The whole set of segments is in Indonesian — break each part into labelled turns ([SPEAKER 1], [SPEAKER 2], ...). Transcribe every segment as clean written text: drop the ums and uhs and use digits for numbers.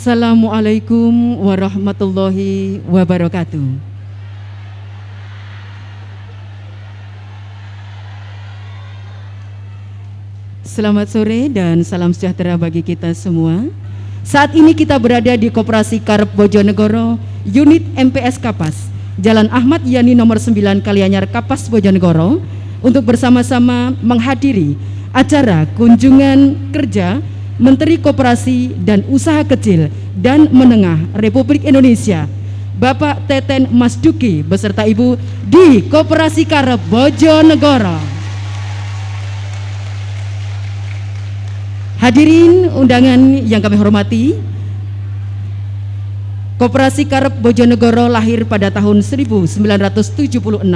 [SPEAKER 1] Assalamualaikum warahmatullahi wabarakatuh. Selamat sore dan salam sejahtera bagi kita semua. Saat ini kita berada di Koperasi Karep Bojonegoro, Unit MPS Kapas, Jalan Ahmad Yani nomor 9 Kalianyar Kapas Bojonegoro, untuk bersama-sama menghadiri acara kunjungan kerja Menteri Koperasi dan Usaha Kecil dan Menengah Republik Indonesia, Bapak Teten Masduki beserta Ibu di Koperasi Karep Bojonegoro. Hadirin undangan yang kami hormati, Koperasi Karep Bojonegoro lahir pada tahun 1976,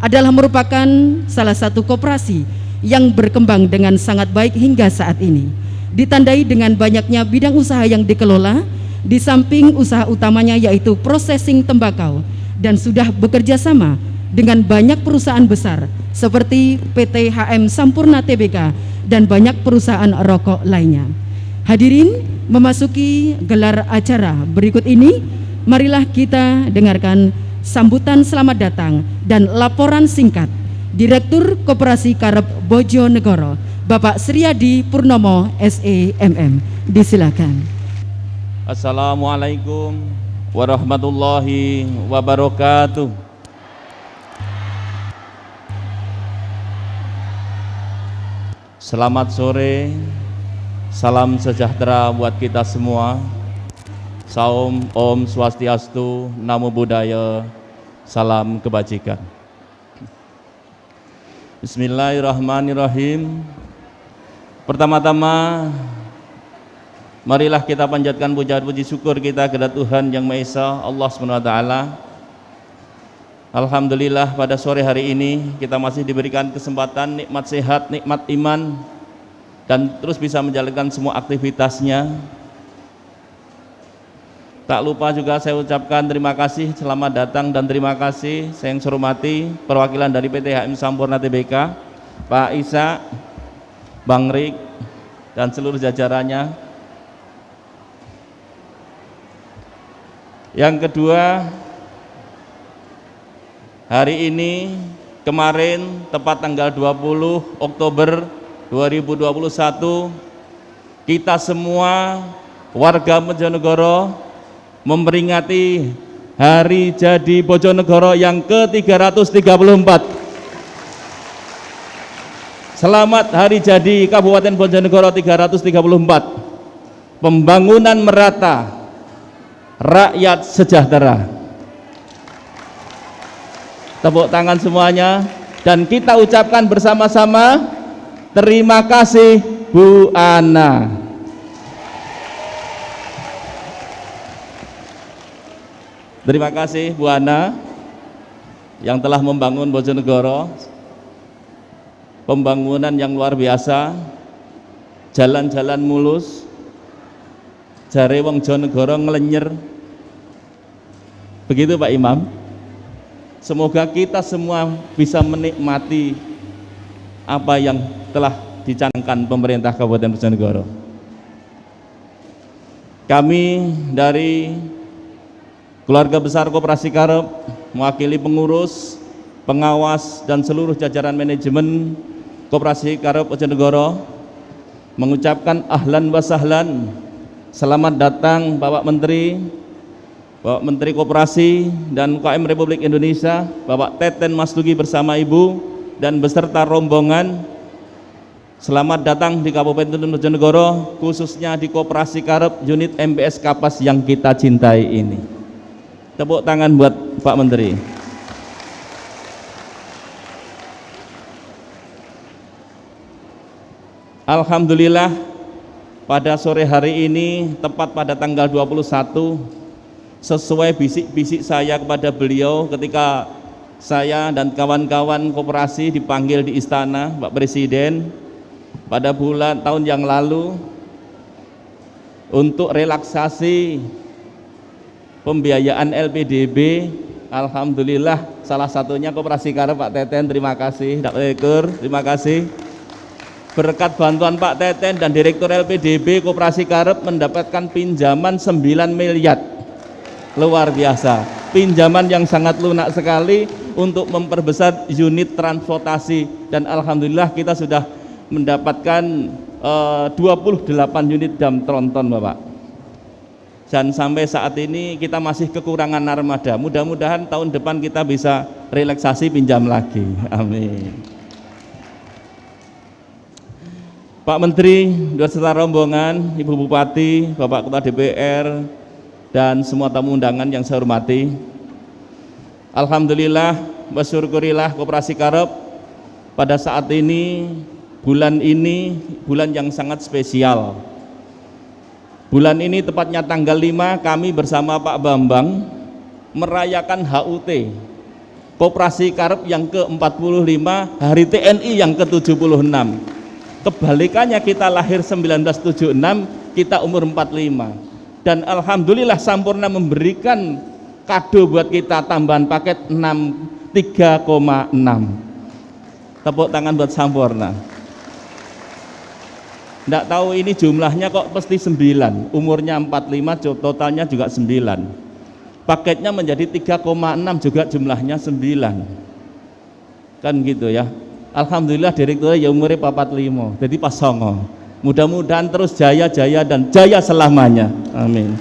[SPEAKER 1] adalah merupakan salah satu koperasi yang berkembang dengan sangat baik hingga saat ini. Ditandai dengan banyaknya bidang usaha yang dikelola, di samping usaha utamanya yaitu processing tembakau, dan sudah bekerja sama dengan banyak perusahaan besar seperti PT HM Sampurna Tbk dan banyak perusahaan rokok lainnya. Hadirin, memasuki gelar acara berikut ini, marilah kita dengarkan sambutan selamat datang dan laporan singkat Direktur Koperasi Karep Bojonegoro, Bapak Sriadi Purnomo SEMM. Disilakan.
[SPEAKER 2] Assalamualaikum warahmatullahi wabarakatuh. Selamat sore, salam sejahtera buat kita semua. Saum, Om Swastiastu, Namo Buddhaya, salam kebajikan. Bismillahirrahmanirrahim. Pertama-tama, marilah kita panjatkan puja puji syukur kita kepada Tuhan Yang Maha Esa, Allah SWT. Alhamdulillah pada sore hari ini kita masih diberikan kesempatan, nikmat sehat, nikmat iman, dan terus bisa menjalankan semua aktivitasnya. Tak lupa juga saya ucapkan terima kasih, selamat datang dan terima kasih saya yang hormati perwakilan dari PT HM Sampurna Tbk, Pak Isa, Bang Rik, dan seluruh jajarannya. Yang kedua, hari ini, kemarin, tepat tanggal 20 Oktober 2021, kita semua warga Bojonegoro memperingati Hari Jadi Bojonegoro yang ke-334. Selamat Hari Jadi Kabupaten Bojonegoro 334. Pembangunan merata, rakyat sejahtera. Tepuk tangan semuanya, dan kita ucapkan bersama-sama terima kasih Bu Ana. Terima kasih Bu Ana yang telah membangun Bojonegoro, pembangunan yang luar biasa, jalan-jalan mulus, jare wong Jonegoro nglenyer. Begitu Pak Imam. Semoga kita semua bisa menikmati apa yang telah dicanangkan pemerintah Kabupaten Bojonegoro. Kami dari keluarga besar Koperasi Karep, mewakili pengurus, pengawas, dan seluruh jajaran manajemen Koperasi Karep Bojonegoro, mengucapkan ahlan wa sahlan, selamat datang Bapak Menteri, Bapak Menteri Koperasi dan UKM Republik Indonesia, Bapak Teten Masduki bersama Ibu dan beserta rombongan. Selamat datang di Kabupaten Bojonegoro, khususnya di Koperasi Karep Unit MPS Kapas yang kita cintai ini. Tepuk tangan buat Pak Menteri. Alhamdulillah pada sore hari ini, tepat pada tanggal 21, sesuai bisik-bisik saya kepada beliau ketika saya dan kawan-kawan koperasi dipanggil di istana Pak Presiden pada bulan tahun yang lalu untuk relaksasi pembiayaan LPDB. Alhamdulillah salah satunya Koperasi Karep Pak Teten, terima kasih. Terima kasih. berkat bantuan Pak Teten dan Direktur LPDB Koperasi Karep mendapatkan pinjaman 9 miliar. Luar biasa, pinjaman yang sangat lunak sekali untuk memperbesar unit transportasi, dan alhamdulillah kita sudah mendapatkan 28 unit dam tronton Bapak. Dan sampai saat ini kita masih kekurangan armada. Mudah-mudahan tahun depan kita bisa relaksasi pinjam lagi. Amin. Pak Menteri beserta rombongan, Ibu Bupati, Bapak Ketua DPR, dan semua tamu undangan yang saya hormati. Alhamdulillah, bersyukurilah Koperasi Karep pada saat ini, bulan ini bulan yang sangat spesial. Bulan ini tepatnya tanggal 5 kami bersama Pak Bambang merayakan HUT Koperasi Karep yang ke-45, Hari TNI yang ke-76. Kebalikannya, kita lahir 1976, kita umur 45. Dan alhamdulillah Sampurna memberikan kado buat kita tambahan paket 3,6. Tepuk tangan buat Sampurna. Nggak tahu ini jumlahnya kok pasti 9, umurnya 45, totalnya juga 9. Paketnya menjadi 3,6 juga jumlahnya 9. Kan gitu ya. Alhamdulillah direkturnya ya umurnya 45, jadi pas songo. Mudah-mudahan terus jaya-jaya dan jaya selamanya. Amin.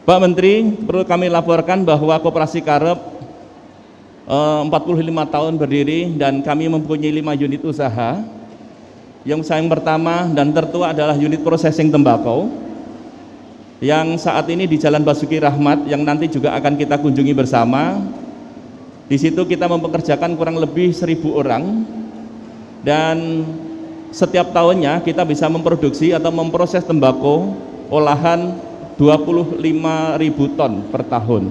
[SPEAKER 2] Pak Menteri, perlu kami laporkan bahwa Koperasi Karep 45 tahun berdiri dan kami mempunyai 5 unit usaha. Yang pertama dan tertua adalah unit processing tembakau yang saat ini di Jalan Basuki Rahmat, yang nanti juga akan kita kunjungi bersama. Di situ kita mempekerjakan kurang lebih 1.000 orang, dan setiap tahunnya kita bisa memproduksi atau memproses tembakau olahan 25.000 ton per tahun,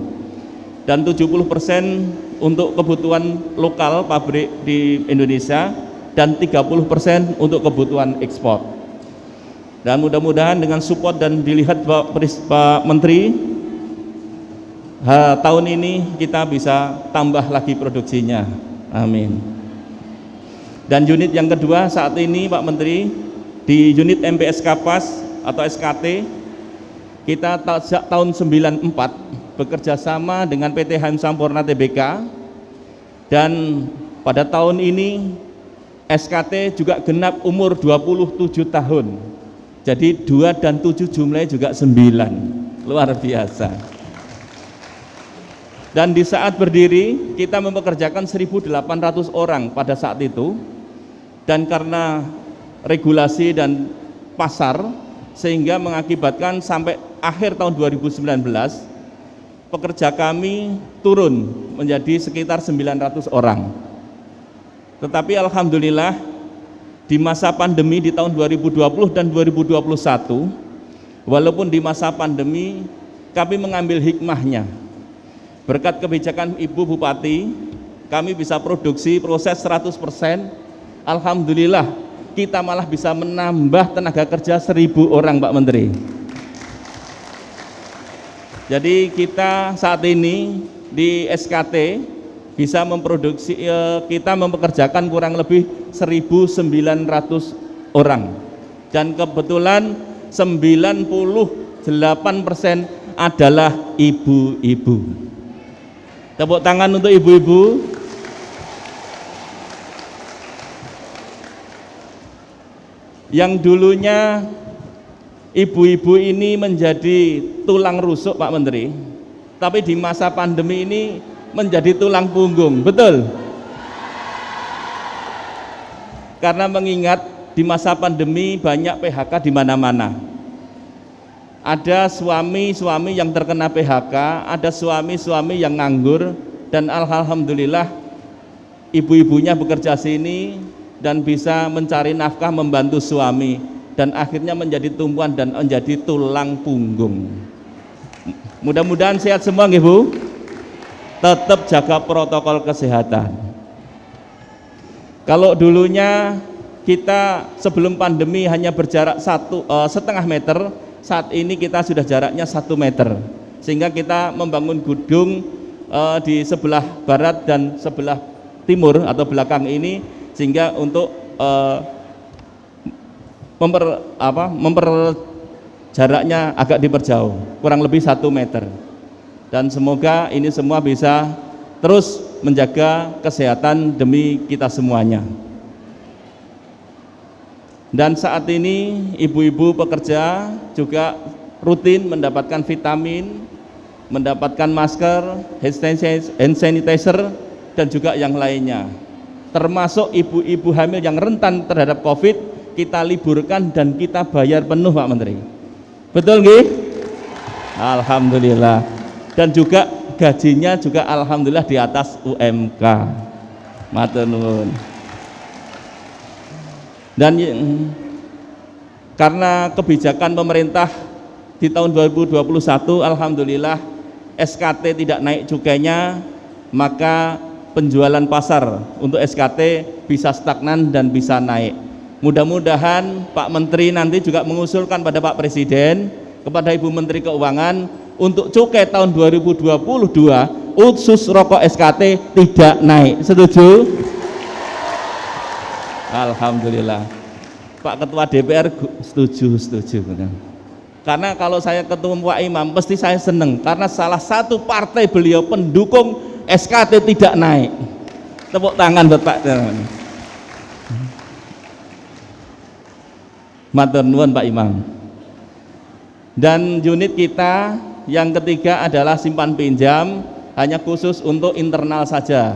[SPEAKER 2] dan 70% untuk kebutuhan lokal pabrik di Indonesia dan 30% untuk kebutuhan ekspor. Dan mudah-mudahan dengan support dan dilihat Pak Menteri, tahun ini kita bisa tambah lagi produksinya. Amin. Dan unit yang kedua saat ini Pak Menteri, di unit MPS Kapas atau SKT, kita sejak tahun 94 bekerja sama dengan PT HM Sampurna Tbk, dan pada tahun ini SKT juga genap umur 27 tahun. Jadi 2 dan 7 jumlahnya juga 9. Luar biasa. Dan di saat berdiri kita mempekerjakan 1.800 orang pada saat itu, dan karena regulasi dan pasar sehingga mengakibatkan sampai akhir tahun 2019 pekerja kami turun menjadi sekitar 900 orang. Tetapi alhamdulillah di masa pandemi di tahun 2020 dan 2021, walaupun di masa pandemi kami mengambil hikmahnya. Berkat kebijakan Ibu Bupati, kami bisa produksi proses 100%. Alhamdulillah, kita malah bisa menambah tenaga kerja 1.000 orang, Pak Menteri. Jadi kita saat ini di SKT bisa memproduksi, kita mempekerjakan kurang lebih 1.900 orang. Dan kebetulan 98% adalah ibu-ibu. Tepuk tangan untuk ibu-ibu. Yang dulunya ibu-ibu ini menjadi tulang rusuk Pak Menteri, tapi di masa pandemi ini menjadi tulang punggung, betul? Karena mengingat di masa pandemi banyak PHK di mana-mana. Ada suami-suami yang terkena PHK, ada suami-suami yang nganggur, dan alhamdulillah ibu-ibunya bekerja sini dan bisa mencari nafkah membantu suami, dan akhirnya menjadi tumpuan dan menjadi tulang punggung. Mudah-mudahan sehat semua nggih Bu. Tetap jaga protokol kesehatan. Kalau dulunya kita sebelum pandemi hanya berjarak 1,5 meter, saat ini kita sudah jaraknya 1 meter, sehingga kita membangun gedung di sebelah barat dan sebelah timur atau belakang ini, sehingga untuk jaraknya agak diperjauh, kurang lebih 1 meter. Dan semoga ini semua bisa terus menjaga kesehatan demi kita semuanya. Dan saat ini ibu-ibu pekerja juga rutin mendapatkan vitamin, mendapatkan masker, hand sanitizer, dan juga yang lainnya. Termasuk ibu-ibu hamil yang rentan terhadap COVID, kita liburkan dan kita bayar penuh, Pak Menteri. Betul nggih? Alhamdulillah. Dan juga gajinya juga alhamdulillah di atas UMK. Matur nuwun. Dan karena kebijakan pemerintah di tahun 2021 alhamdulillah SKT tidak naik cukainya, maka penjualan pasar untuk SKT bisa stagnan dan bisa naik. Mudah-mudahan Pak Menteri nanti juga mengusulkan pada Pak Presiden, kepada Ibu Menteri Keuangan, untuk cukai tahun 2022 khusus rokok SKT tidak naik. Setuju? Alhamdulillah. Pak Ketua DPR setuju. Karena kalau saya ketemu Pak Imam pasti saya seneng, karena salah satu partai beliau pendukung SKT tidak naik. Tepuk tangan buat Pak. Matur nuwun Pak Imam. Dan unit kita yang ketiga adalah simpan pinjam, hanya khusus untuk internal saja.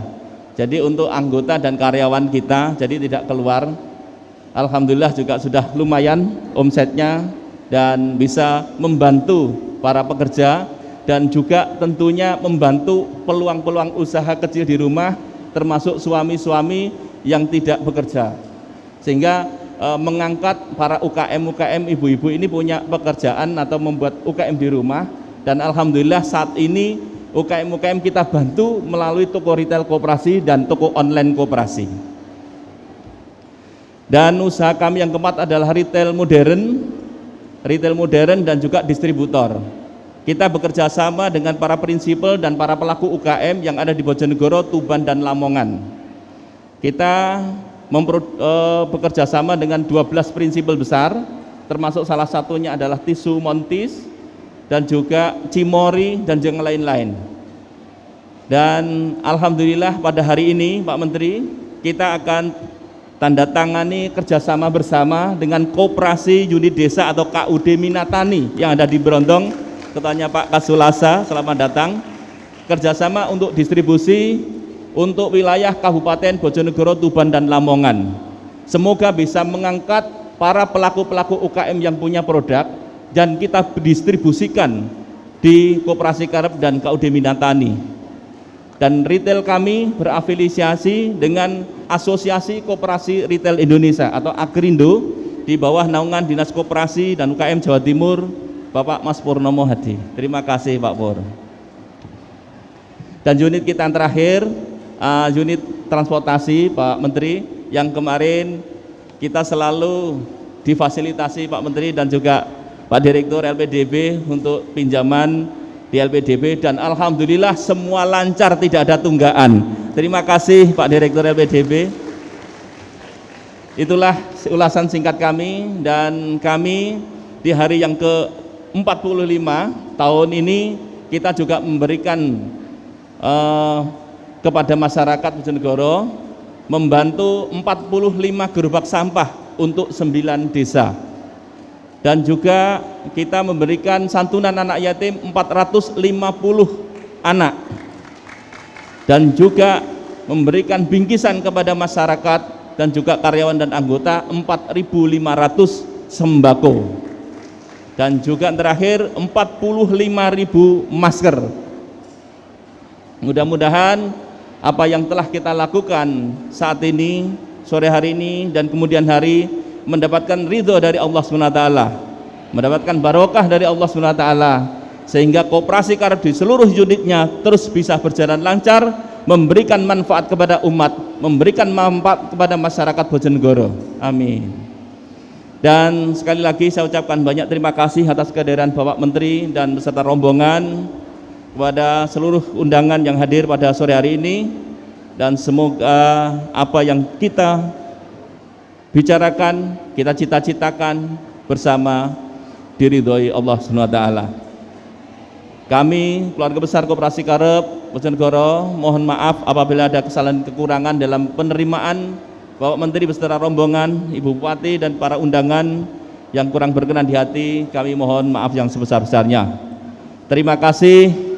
[SPEAKER 2] Jadi untuk anggota dan karyawan kita, jadi tidak keluar. Alhamdulillah juga sudah lumayan omsetnya dan bisa membantu para pekerja dan juga tentunya membantu peluang-peluang usaha kecil di rumah, termasuk suami-suami yang tidak bekerja, sehingga mengangkat para UKM ibu-ibu ini punya pekerjaan atau membuat UKM di rumah. Dan alhamdulillah saat ini UKM kita bantu melalui toko retail koperasi dan toko online koperasi. Dan usaha kami yang keempat adalah retail modern dan juga distributor. Kita bekerja sama dengan para prinsipal dan para pelaku UKM yang ada di Bojonegoro, Tuban, dan Lamongan. Kita bekerja sama dengan 12 prinsipal besar, termasuk salah satunya adalah Tisu Montis dan juga Cimori dan yang lain-lain. Dan alhamdulillah pada hari ini Pak Menteri, kita akan tanda tangani kerjasama bersama dengan Koperasi Unit Desa atau KUD Minatani yang ada di Brondong. Ketuanya Pak Kasulasa, selamat datang. Kerjasama untuk distribusi untuk wilayah Kabupaten Bojonegoro, Tuban, dan Lamongan. Semoga bisa mengangkat para pelaku-pelaku UKM yang punya produk dan kita distribusikan di Koperasi Karep dan KUD Minatani. Dan retail kami berafiliasi dengan Asosiasi Koperasi Retail Indonesia atau Akrindo di bawah naungan Dinas Koperasi dan UKM Jawa Timur, Bapak Mas Purnomo Hadi. Terima kasih Pak Pur. Dan unit kita yang terakhir, unit transportasi Pak Menteri, yang kemarin kita selalu difasilitasi Pak Menteri dan juga Pak Direktur LPDB untuk pinjaman di LPDB, dan alhamdulillah semua lancar, tidak ada tunggakan. Terima kasih Pak Direktur LPDB. Itulah ulasan singkat kami, dan kami di hari yang ke-45 tahun ini kita juga memberikan kepada masyarakat Bojonegoro, membantu 45 gerobak sampah untuk 9 desa, dan juga kita memberikan santunan anak yatim 450 anak, dan juga memberikan bingkisan kepada masyarakat dan juga karyawan dan anggota 4.500 sembako, dan juga terakhir 45.000 masker. Mudah-mudahan apa yang telah kita lakukan saat ini, sore hari ini dan kemudian hari, mendapatkan ridho dari Allah SWT, mendapatkan barokah dari Allah SWT, sehingga Koperasi Karep di seluruh unitnya terus bisa berjalan lancar, memberikan manfaat kepada umat, memberikan manfaat kepada masyarakat Bojonegoro. Amin. Dan sekali lagi saya ucapkan banyak terima kasih atas kehadiran Bapak Menteri dan beserta rombongan, kepada seluruh undangan yang hadir pada sore hari ini. dan semoga apa yang kita bicarakan, kita cita-citakan bersama diridhoi Allah Subhanahu wa taala. Kami keluarga besar Koperasi Karep Bojonegoro mohon maaf apabila ada kesalahan kekurangan dalam penerimaan Bapak Menteri beserta rombongan, Ibu Bupati dan para undangan yang kurang berkenan di hati. Kami mohon maaf yang sebesar-besarnya. Terima kasih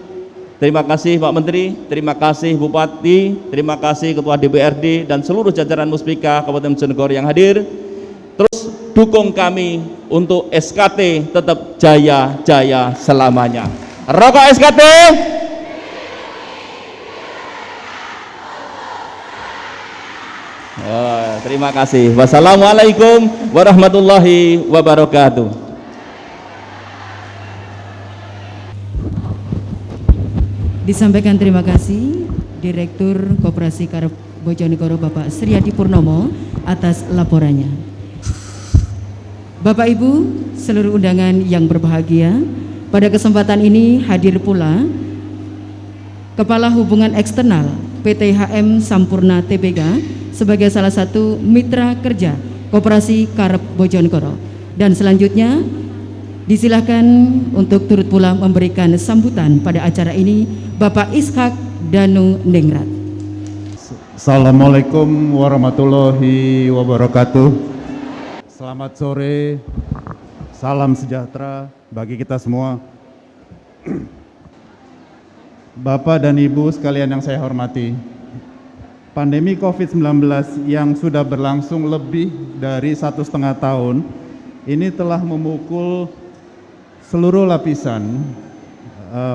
[SPEAKER 2] Pak Menteri, terima kasih Bupati, terima kasih Ketua DPRD dan seluruh jajaran Muspika Kabupaten Bojonegoro yang hadir. Terus dukung kami untuk SKT tetap jaya-jaya selamanya. Rokok SKT. Terima kasih. Wassalamualaikum warahmatullahi wabarakatuh.
[SPEAKER 1] Disampaikan terima kasih Direktur Koperasi Karep Bojonegoro Bapak Sriadi Purnomo atas laporannya. Bapak Ibu, seluruh undangan yang berbahagia, pada kesempatan ini hadir pula Kepala Hubungan Eksternal PT HM Sampurna Tbk sebagai salah satu mitra kerja Koperasi Karep Bojonegoro. Dan selanjutnya disilahkan untuk turut pula memberikan sambutan pada acara ini Bapak Ishak Danu Ningrat.
[SPEAKER 3] Assalamualaikum warahmatullahi wabarakatuh. Selamat sore, salam sejahtera bagi kita semua. Bapak dan Ibu sekalian yang saya hormati, pandemi COVID-19 yang sudah berlangsung lebih dari 1,5 tahun ini telah memukul seluruh lapisan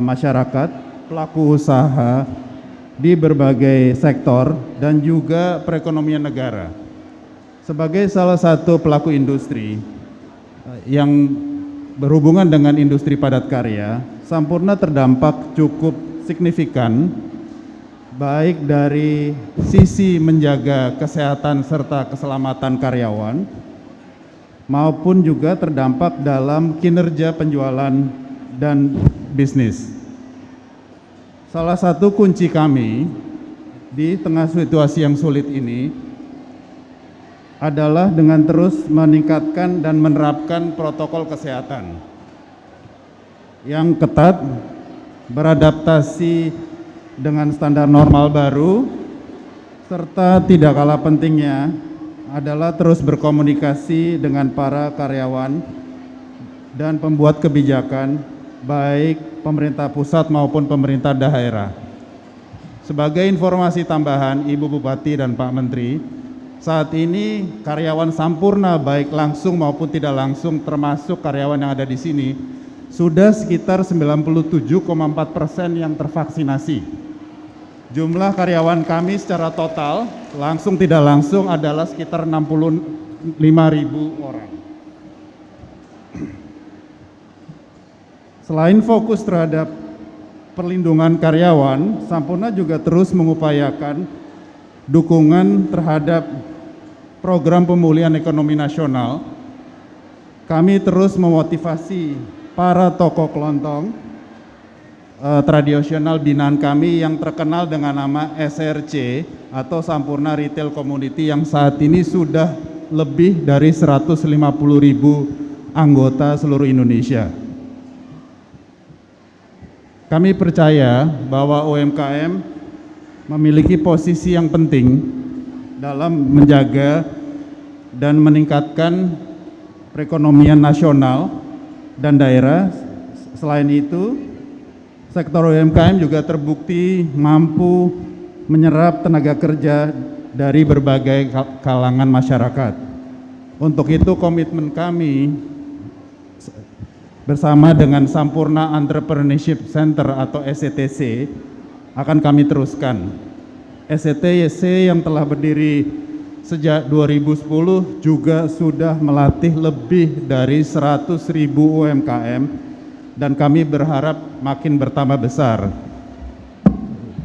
[SPEAKER 3] masyarakat, pelaku usaha di berbagai sektor dan juga perekonomian negara. Sebagai salah satu pelaku industri yang berhubungan dengan industri padat karya, Sampurna terdampak cukup signifikan baik dari sisi menjaga kesehatan serta keselamatan karyawan maupun juga terdampak dalam kinerja penjualan dan bisnis. Salah satu kunci kami di tengah situasi yang sulit ini adalah dengan terus meningkatkan dan menerapkan protokol kesehatan yang ketat, beradaptasi dengan standar normal baru, serta tidak kalah pentingnya adalah terus berkomunikasi dengan para karyawan dan pembuat kebijakan baik pemerintah pusat maupun pemerintah daerah. Sebagai informasi tambahan Ibu Bupati dan Pak Menteri, saat ini karyawan Sampurna baik langsung maupun tidak langsung termasuk karyawan yang ada di sini sudah sekitar 97,4% yang tervaksinasi. Jumlah karyawan kami secara total langsung tidak langsung adalah sekitar 65.000 orang. Selain fokus terhadap perlindungan karyawan, Sampurna juga terus mengupayakan dukungan terhadap program pemulihan ekonomi nasional. Kami terus memotivasi para tokoh kelontong tradisional binaan kami yang terkenal dengan nama SRC atau Sampurna Retail Community yang saat ini sudah lebih dari 150.000 anggota seluruh Indonesia. Kami percaya bahwa UMKM memiliki posisi yang penting dalam menjaga dan meningkatkan perekonomian nasional dan daerah. Selain itu, sektor UMKM juga terbukti mampu menyerap tenaga kerja dari berbagai kalangan masyarakat. Untuk itu komitmen kami bersama dengan Sampurna Entrepreneurship Center atau SETC akan kami teruskan. SETC yang telah berdiri sejak 2010 juga sudah melatih lebih dari 100.000 UMKM dan kami berharap makin bertambah besar.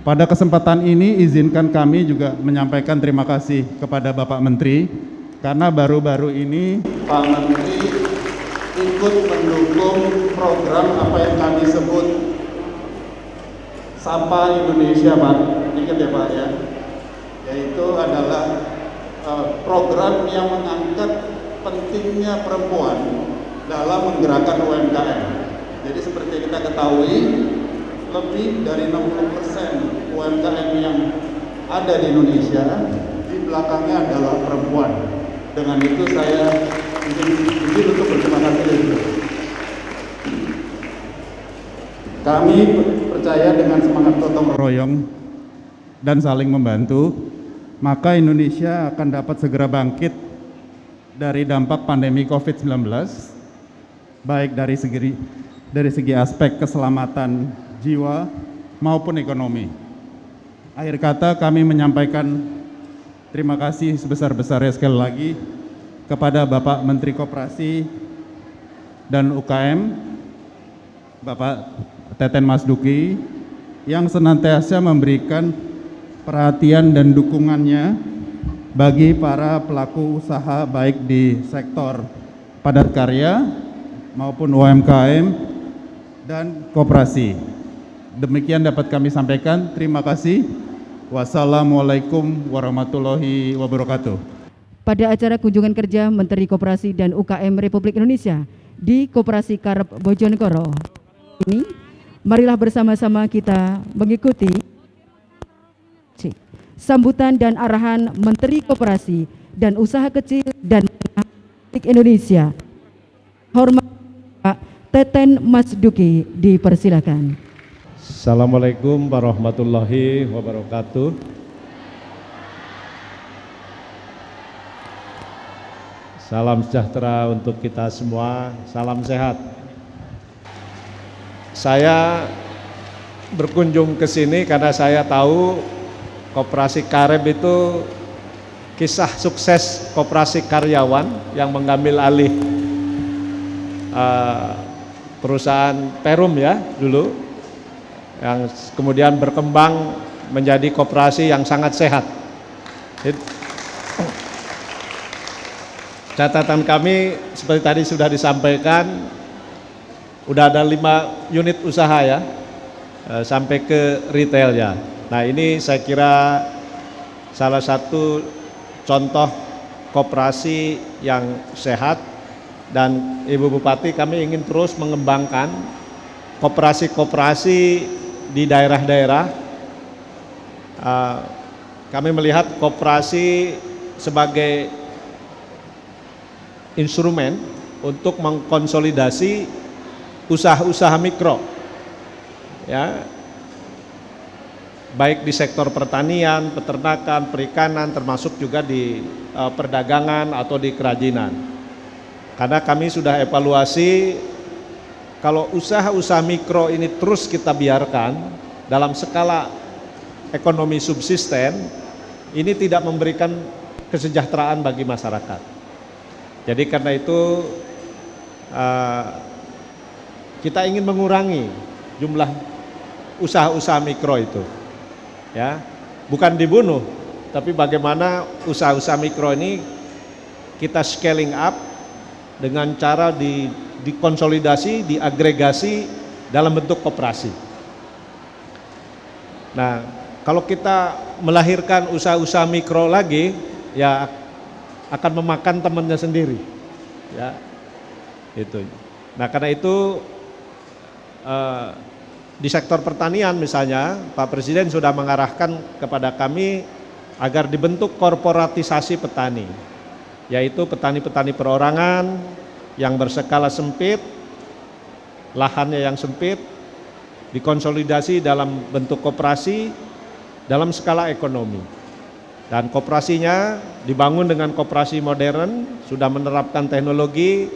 [SPEAKER 3] Pada kesempatan ini izinkan kami juga menyampaikan terima kasih kepada Bapak Menteri karena baru-baru ini Pak Menteri ikut mendukung program apa yang kami sebut Sapa Indonesia, Pak. Ingat ya Pak ya. yaitu adalah program yang mengangkat pentingnya perempuan dalam menggerakkan UMKM. Jadi seperti kita ketahui, lebih dari 60% UMKM yang ada di Indonesia di belakangnya adalah perempuan. Dengan itu saya izin untuk berterima kasih. Kami percaya dengan semangat gotong royong dan saling membantu, maka Indonesia akan dapat segera bangkit dari dampak pandemi COVID-19, baik dari segi aspek keselamatan jiwa maupun ekonomi. Akhir kata kami menyampaikan terima kasih sebesar-besarnya sekali lagi kepada Bapak Menteri Koperasi dan UKM, Bapak Teten Mas Duki, yang senantiasa memberikan perhatian dan dukungannya bagi para pelaku usaha baik di sektor padat karya maupun UMKM dan koperasi. Demikian dapat kami sampaikan. Terima kasih. Wassalamualaikum warahmatullahi wabarakatuh.
[SPEAKER 1] Pada acara kunjungan kerja Menteri Koperasi dan UKM Republik Indonesia di Koperasi Karep Bojonegoro ini, marilah bersama-sama kita mengikuti sambutan dan arahan Menteri Koperasi dan Usaha Kecil dan Menengah Republik Indonesia. Hormat Pak Teten Mas Duki, dipersilakan.
[SPEAKER 4] Assalamualaikum warahmatullahi wabarakatuh. Salam sejahtera untuk kita semua, salam sehat. Saya berkunjung ke sini karena saya tahu Koperasi Karep itu kisah sukses koperasi karyawan yang mengambil alih perusahaan Perum ya dulu, yang kemudian berkembang menjadi koperasi yang sangat sehat. Catatan kami seperti tadi sudah disampaikan, udah ada 5 unit usaha ya, sampai ke retail ya. Nah ini saya kira salah satu contoh koperasi yang sehat, dan Ibu Bupati, kami ingin terus mengembangkan koperasi-koperasi di daerah-daerah. Kami melihat koperasi sebagai instrumen untuk mengkonsolidasi usaha-usaha mikro, ya, baik di sektor pertanian, peternakan, perikanan, termasuk juga di perdagangan atau di kerajinan. Karena kami sudah evaluasi, kalau usaha-usaha mikro ini terus kita biarkan dalam skala ekonomi subsisten, ini tidak memberikan kesejahteraan bagi masyarakat. Jadi karena itu kita ingin mengurangi jumlah usaha-usaha mikro itu. Ya, bukan dibunuh, tapi bagaimana usaha-usaha mikro ini kita scaling up dengan cara dikonsolidasi, diagregasi dalam bentuk koperasi. Nah, kalau kita melahirkan usaha-usaha mikro lagi, ya akan memakan temannya sendiri, ya, itu. Nah, karena itu di sektor pertanian misalnya, Pak Presiden sudah mengarahkan kepada kami agar dibentuk korporatisasi petani, yaitu petani-petani perorangan yang berskala sempit, lahannya yang sempit, dikonsolidasi dalam bentuk koperasi dalam skala ekonomi. Dan koperasinya dibangun dengan koperasi modern, sudah menerapkan teknologi,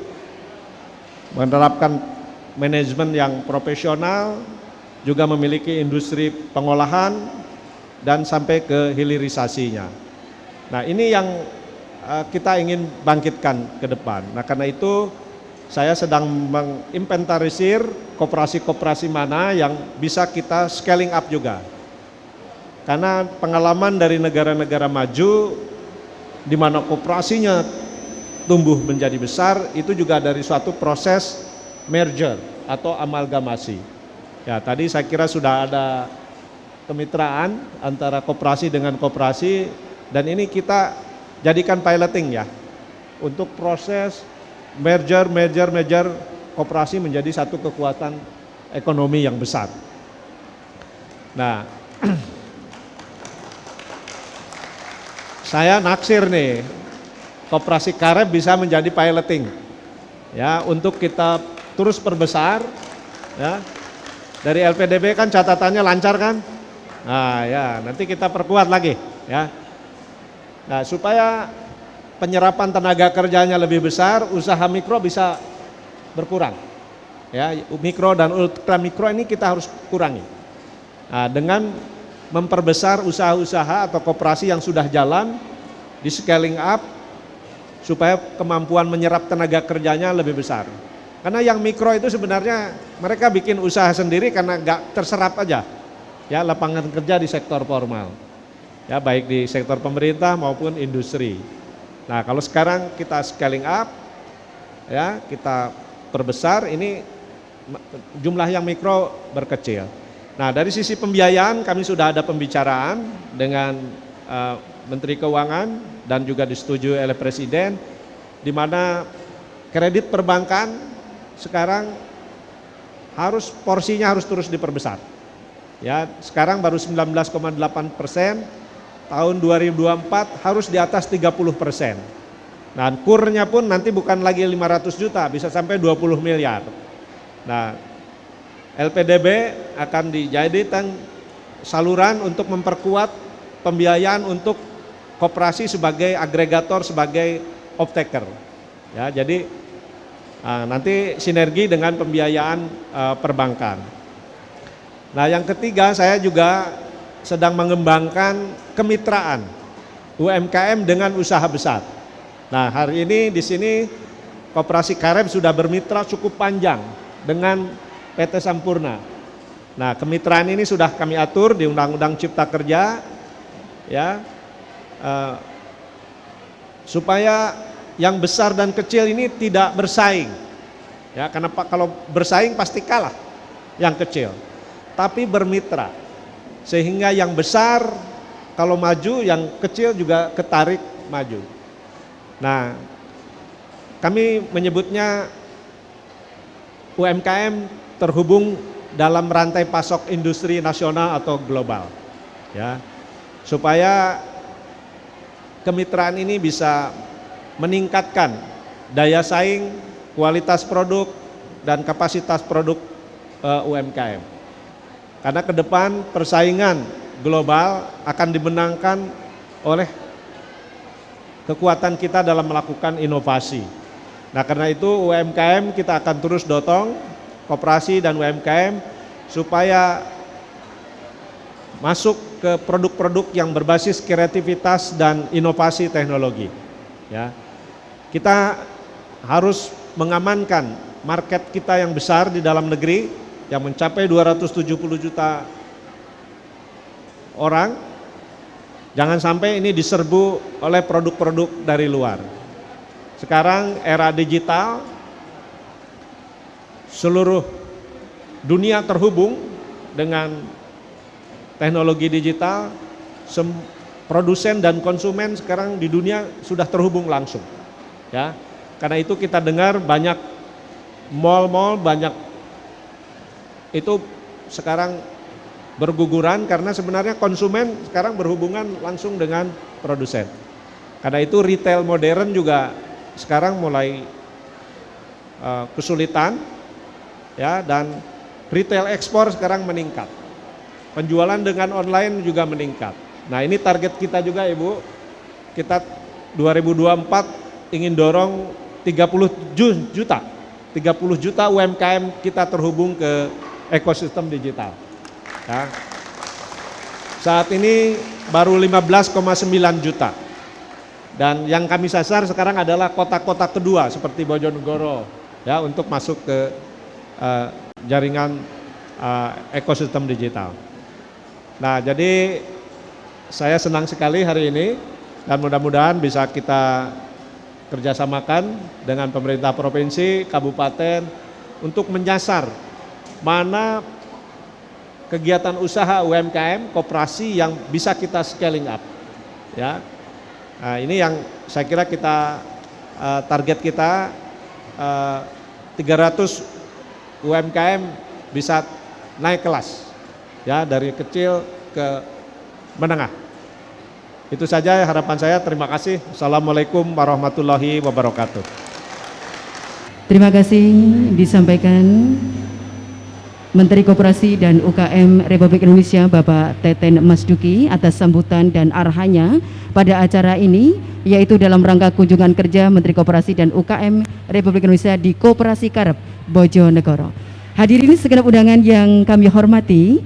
[SPEAKER 4] menerapkan manajemen yang profesional, juga memiliki industri pengolahan dan sampai ke hilirisasinya. Nah ini yang kita ingin bangkitkan ke depan. Nah karena itu saya sedang menginventarisir koperasi-koperasi mana yang bisa kita scaling up juga. Karena pengalaman dari negara-negara maju di mana koperasinya tumbuh menjadi besar, itu juga dari suatu proses merger atau amalgamasi. Ya, tadi saya kira sudah ada kemitraan antara koperasi dengan koperasi, dan ini kita jadikan piloting ya untuk proses merger koperasi menjadi satu kekuatan ekonomi yang besar. Nah, saya naksir nih Koperasi Kareb bisa menjadi piloting ya untuk kita terus perbesar ya. Dari LPDB kan catatannya lancar kan? Nah ya, nanti kita perkuat lagi ya. Nah, supaya penyerapan tenaga kerjanya lebih besar, usaha mikro bisa berkurang. Ya, mikro dan ultra mikro ini kita harus kurangi. Nah, dengan memperbesar usaha-usaha atau koperasi yang sudah jalan, di scaling up supaya kemampuan menyerap tenaga kerjanya lebih besar. Karena yang mikro itu sebenarnya mereka bikin usaha sendiri karena nggak terserap aja ya lapangan kerja di sektor formal. Ya, baik di sektor pemerintah maupun industri. Nah, kalau sekarang kita scaling up, ya kita perbesar, ini jumlah yang mikro berkecil. Nah, dari sisi pembiayaan kami sudah ada pembicaraan dengan Menteri Keuangan dan juga disetujui oleh Presiden, di mana kredit perbankan sekarang porsinya harus terus diperbesar. Ya, sekarang baru 19,8%. Tahun 2024 harus di atas 30%. Nah, kurnya pun nanti bukan lagi 500 juta, bisa sampai 20 miliar. Nah, LPDB akan dijadikan saluran untuk memperkuat pembiayaan untuk koperasi sebagai agregator, sebagai off-taker. Ya, jadi nanti sinergi dengan pembiayaan perbankan. Nah, yang ketiga, saya juga sedang mengembangkan kemitraan UMKM dengan usaha besar. Nah, hari ini di sini Koperasi Kareb sudah bermitra cukup panjang dengan PT Sampurna. Nah, kemitraan ini sudah kami atur di Undang-Undang Cipta Kerja, ya, supaya yang besar dan kecil ini tidak bersaing. Ya, karena kalau bersaing pasti kalah yang kecil. Tapi bermitra. Sehingga yang besar kalau maju, yang kecil juga ketarik maju. Nah, kami menyebutnya UMKM terhubung dalam rantai pasok industri nasional atau global. Ya, supaya kemitraan ini bisa meningkatkan daya saing, kualitas produk, dan kapasitas produk UMKM. Karena ke depan persaingan global akan dimenangkan oleh kekuatan kita dalam melakukan inovasi. Nah, karena itu UMKM kita akan terus dotong, koperasi dan UMKM, supaya masuk ke produk-produk yang berbasis kreativitas dan inovasi teknologi. Ya, kita harus mengamankan market kita yang besar di dalam negeri, yang mencapai 270 juta orang. Jangan sampai ini diserbu oleh produk-produk dari luar. Sekarang era digital, seluruh dunia terhubung dengan teknologi digital. Produsen dan konsumen sekarang di dunia sudah terhubung langsung. Ya, karena itu kita dengar banyak mal-mal, banyak itu sekarang berguguran karena sebenarnya konsumen sekarang berhubungan langsung dengan produsen. Karena itu retail modern juga sekarang mulai kesulitan, ya, dan retail ekspor sekarang meningkat. Penjualan dengan online juga meningkat. Nah, ini target kita juga, Ibu. Kita 2024 ingin dorong 30 juta UMKM kita terhubung ke ekosistem digital. Ya. Saat ini baru 15,9 juta. Dan yang kami sasar sekarang adalah kota-kota kedua seperti Bojonegoro, ya, untuk masuk ke jaringan ekosistem digital. Nah, jadi saya senang sekali hari ini dan mudah-mudahan bisa kita kerjasamakan dengan pemerintah provinsi, kabupaten untuk menyasar mana kegiatan usaha UMKM, koperasi yang bisa kita scaling up. Ya, nah, ini yang saya kira kita target kita 300 UMKM bisa naik kelas, ya dari kecil ke menengah. Itu saja harapan saya. Terima kasih. Assalamualaikum warahmatullahi wabarakatuh.
[SPEAKER 1] Terima kasih disampaikan Menteri Koperasi dan UKM Republik Indonesia Bapak Teten Mas Duki atas sambutan dan arahannya pada acara ini, yaitu dalam rangka kunjungan kerja Menteri Koperasi dan UKM Republik Indonesia di Koperasi Karep, Bojonegoro. Hadirin segenap undangan yang kami hormati,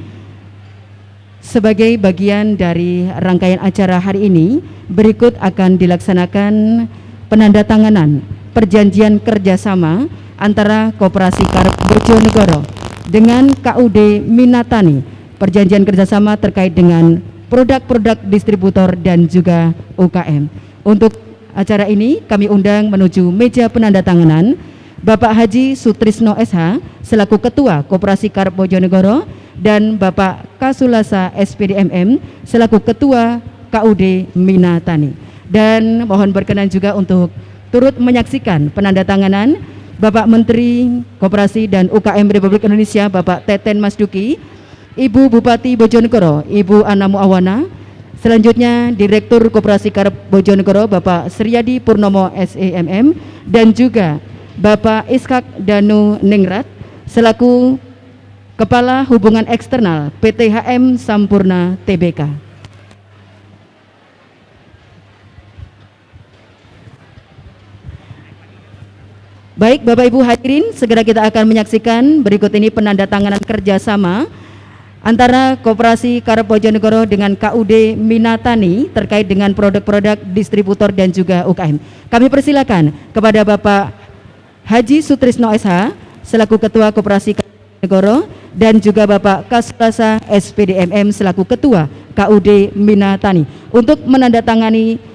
[SPEAKER 1] sebagai bagian dari rangkaian acara hari ini, berikut akan dilaksanakan penandatanganan perjanjian kerjasama antara Koperasi Karep Bojonegoro dengan KUD Minatani, perjanjian kerjasama terkait dengan produk-produk distributor dan juga UKM. Untuk acara ini kami undang menuju meja penandatanganan Bapak Haji Sutrisno SH selaku Ketua Koperasi Karep Bojonegoro dan Bapak Kasulasa SPDMM selaku Ketua KUD Minatani. Dan mohon berkenan juga untuk turut menyaksikan penandatanganan Bapak Menteri Koperasi dan UKM Republik Indonesia Bapak Teten Mas Duki, Ibu Bupati Bojonegoro Ibu Ana Muawana, selanjutnya Direktur Koperasi Karep Bojonegoro Bapak Sriadi Purnomo SEMM, dan juga Bapak Iskak Danu Ningrat selaku Kepala Hubungan Eksternal PT HM Sampurna Tbk. Baik Bapak Ibu hadirin, segera kita akan menyaksikan berikut ini penandatanganan kerjasama antara Koperasi Karep Bojonegoro dengan KUD Minatani terkait dengan produk-produk distributor dan juga UKM. Kami persilakan kepada Bapak Haji Sutrisno SH selaku Ketua Koperasi Karep Bojonegoro dan juga Bapak Kasulasa SPDMM selaku Ketua KUD Minatani untuk menandatangani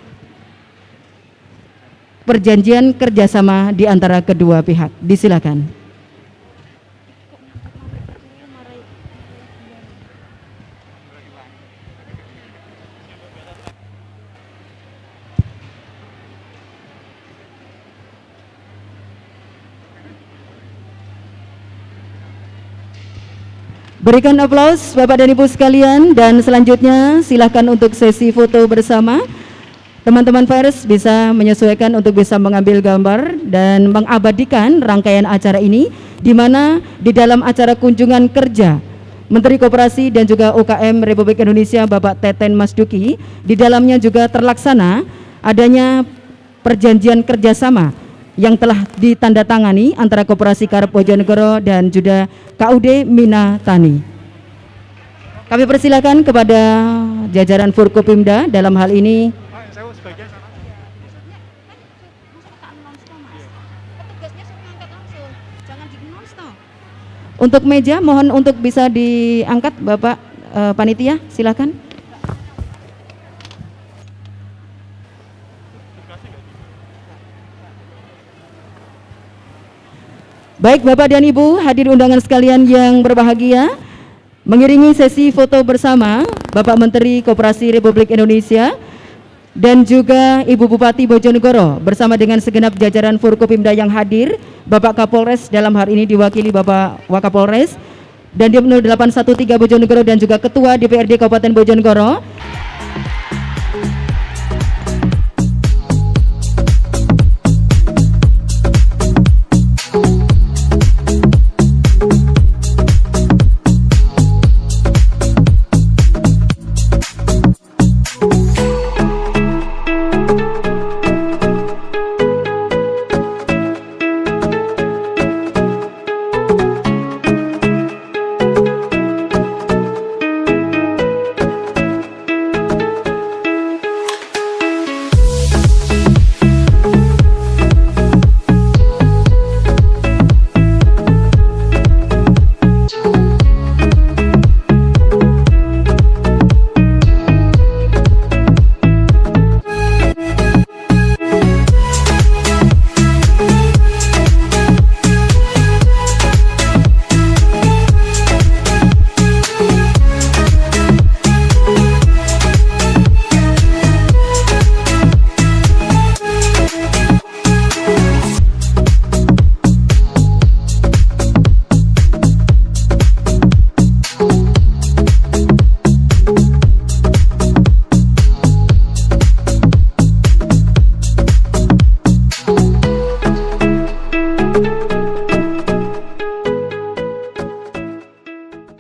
[SPEAKER 1] perjanjian kerjasama di antara kedua pihak. Disilakan. Berikan aplaus Bapak dan Ibu sekalian, dan selanjutnya silakan untuk sesi foto bersama. Teman-teman pers bisa menyesuaikan untuk bisa mengambil gambar dan mengabadikan rangkaian acara ini, di mana di dalam acara kunjungan kerja Menteri Koperasi dan juga UKM Republik Indonesia Bapak Teten Mas Duki, di dalamnya juga terlaksana adanya perjanjian kerjasama yang telah ditandatangani antara Koperasi Karep Bojonegoro dan juga KUD Minatani. Kami persilakan kepada jajaran Forkopimda dalam hal ini. Untuk meja mohon untuk bisa diangkat Bapak panitia, silakan. Baik Bapak dan Ibu hadir undangan sekalian yang berbahagia, mengiringi sesi foto bersama Bapak Menteri Koperasi Republik Indonesia dan juga Ibu Bupati Bojonegoro bersama dengan segenap jajaran Forkopimda yang hadir, Bapak Kapolres dalam hari ini diwakili Bapak Wakapolres dan Dimnu 813 Bojonegoro dan juga Ketua DPRD Kabupaten Bojonegoro.